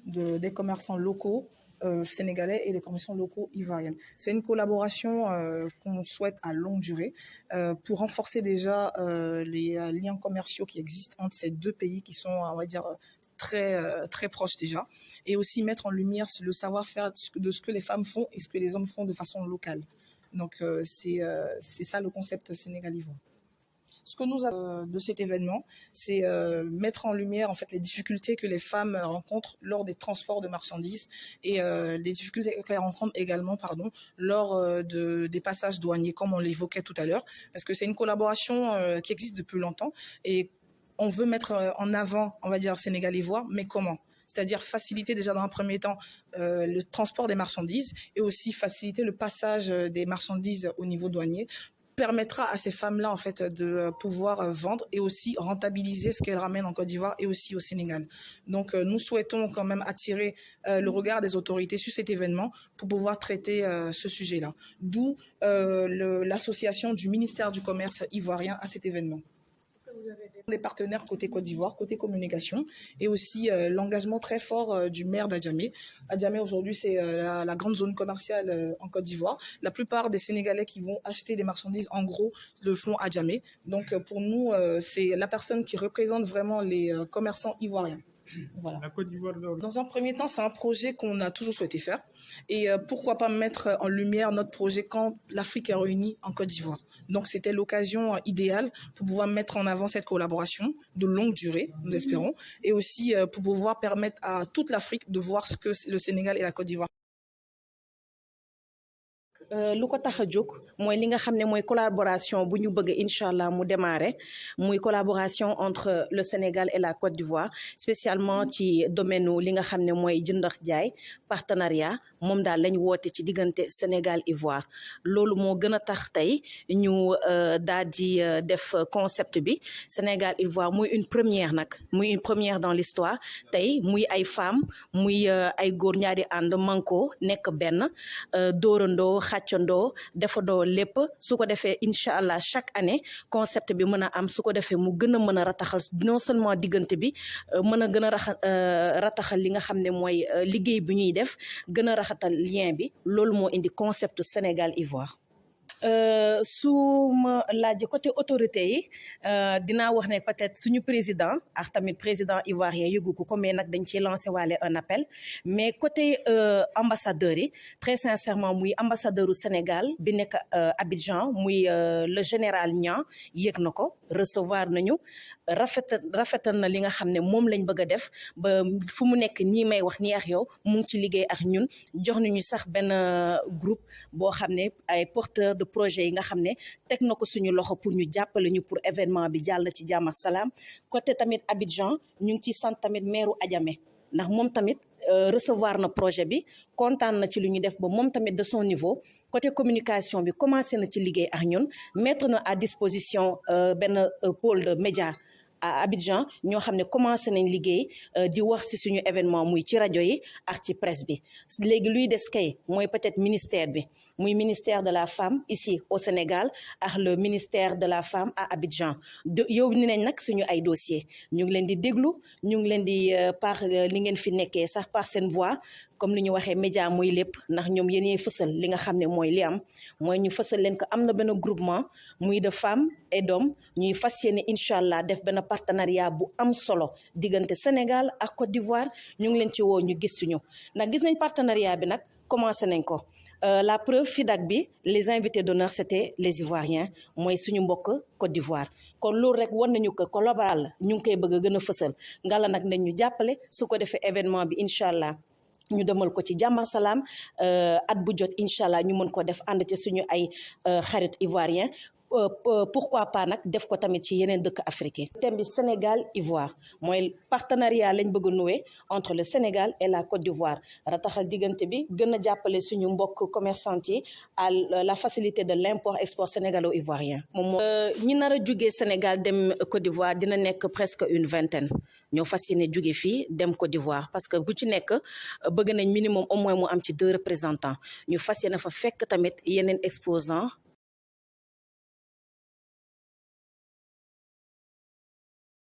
des commerçants locaux sénégalais et les commerçants locaux ivoiriens. C'est une collaboration qu'on souhaite à longue durée pour renforcer déjà les liens commerciaux qui existent entre ces deux pays qui sont, on va dire, très proches déjà, et aussi mettre en lumière le savoir-faire de ce que les femmes font et ce que les hommes font de façon locale. Donc c'est ça le concept sénégal-ivoire. Ce que nous avons de cet événement, c'est mettre en lumière en fait les difficultés que les femmes rencontrent lors des transports de marchandises et les difficultés qu'elles rencontrent également lors des passages douaniers, comme on l'évoquait tout à l'heure, parce que c'est une collaboration qui existe depuis longtemps et on veut mettre en avant, on va dire, Sénégal-Ivoire, mais comment ? C'est-à-dire faciliter déjà dans un premier temps le transport des marchandises et aussi faciliter le passage des marchandises au niveau douanier, permettra à ces femmes-là en fait de pouvoir vendre et aussi rentabiliser ce qu'elles ramènent en Côte d'Ivoire et aussi au Sénégal. Donc nous souhaitons quand même attirer le regard des autorités sur cet événement pour pouvoir traiter ce sujet-là. D'où l'association du ministère du Commerce ivoirien à cet événement. Des partenaires côté Côte d'Ivoire, côté communication, et aussi l'engagement très fort du maire d'Adjamé. Adjamé aujourd'hui c'est la grande zone commerciale en Côte d'Ivoire. La plupart des Sénégalais qui vont acheter des marchandises en gros le font à Adjamé. Donc pour nous c'est la personne qui représente vraiment les commerçants ivoiriens. Voilà. La Côte d'Ivoire. Dans un premier temps, c'est un projet qu'on a toujours souhaité faire. Et pourquoi pas mettre en lumière notre projet quand l'Afrique est réunie en Côte d'Ivoire. Donc c'était l'occasion idéale pour pouvoir mettre en avant cette collaboration de longue durée, nous espérons, et aussi pour pouvoir permettre à toute l'Afrique de voir ce que le Sénégal et la Côte d'Ivoire. lu ko tax a jóg mooy li nga xam ne mooy collaboration bu ñu bëgg incha allah mu démarrer muy collaboration entre le Sénégal et la Côte d'Ivoire spécialement ci domaine li nga xam ne mooy jënd ak jaay partenariat moom daal lañ woote ci diggante Sénégal Ivoire loolu moo gën a tax tey ñu daal di def concept bi Sénégal Ivoire muy une première nag muy une première dans l'histoire tey muy ay femmes muy ay góor ñaari ànd manko nekk benn dóorandoo xàccandoo defandoo lépp su ko defee incha allah chaque année concept bi mën a am su ko defee mu gën a mën a rataxal non seulement diggante bi mën a gën a rataxal li nga xam ne mooy liggéey bi ñuy def gën a raxatal lien bi loolu moo indi concept Sénégal Ivoire. su ma laajee côté autorité yi dinaa wax ne peut-être suñu président ak tamit président ivoirien yëgu ko mais nag dañ ciy lancé waale un appel mais côté ambassadeurs yi très sincèrement muy ambassadeur u Sénégal bi nekk Abidjan muy le général Niang yëg na ko recevoir nañu rafetal na li nga xam ne moom lañ bëgg a def ba fu mu nekk nii may wax nii ak yow mu ngi ci liggéey ak ñun jox nañu sax benn groupe boo xam ne ay porteurs de projet yi nga xam ne teg na ko suñu loxo pour ñu jàppale ñu pour événement bi jàll ci jàmm ak salaam côté tamit Abidjan ñu ngi ciy sant tamit maire Adjamé ndax moom tamit recevoir na projet bi kontaan na ci lu ñu def ba moom tamit de son niveau côté communication bi commencé na ci liggéey ak ñun mettre na à disposition benn pôle de média à Abidjan ñoo xam ne commencé nañ liggéey di wax ci suñu événement muy ci rajo yi ak ci presse bi léegi luy des kay mooy peut-être ministère bi muy ministère de la femme ici au Sénégal ak le ministère de la femme à Abidjan yow ni nañ nag suñu ay dossier ñu ngi leen di déglu ñu ngi leen di par li ngeen fi nekkee sax par seen voix comme ni ñu waxee média mooy lépp ndax ñoom yéenay fësal li nga xam ne mooy li am mooy ñu fësal leen ko am na benn groupement muy de femmes et d'hommes ñuy fas yéene incha allah def benn partenariat bu am solo diggante Sénégal ak Côte d'Ivoire ñu ngi leen ci woo ñu gis suñu ndax gis nañ partenariat bi nag commencé nañ ko la preuve FIDAK bi les invités d'honneur c'était les Ivoiriens mooy suñu mbokk Côte d'Ivoire kon loolu rek war nañu ko collaborer ñu ngi koy bëgg a gën a fësal ngala nag nañ ñu jàppale su ko defee événement bi incha allah ñu demal ko ci jàmm salaam at bu jot incha allah ñu mën ko def ànd ci suñu ay xarit ivoirien pourquoi pas nag def ko tamit ci yeneen dëkk africain thème bi Sénégal Ivoire mooy partenariat lañ bëgg a nouer entre le Sénégal et la Côte d'Ivoire rataxal diggante bi gën a jàppale suñu mbokk commerçant yi à la facilité de l'import export sénégalo-ivoirien moom ñi nar a jugee Sénégal dem Côte d'Ivoire dina nekk presque une vingtaine ñoo fas yéene jóge fii dem Côte d'Ivoire parce que bu ci nekk bëgg nañ minimum au moins mu am ci 2 représentants ñu fas yéene fa fekk tamit yeneen exposants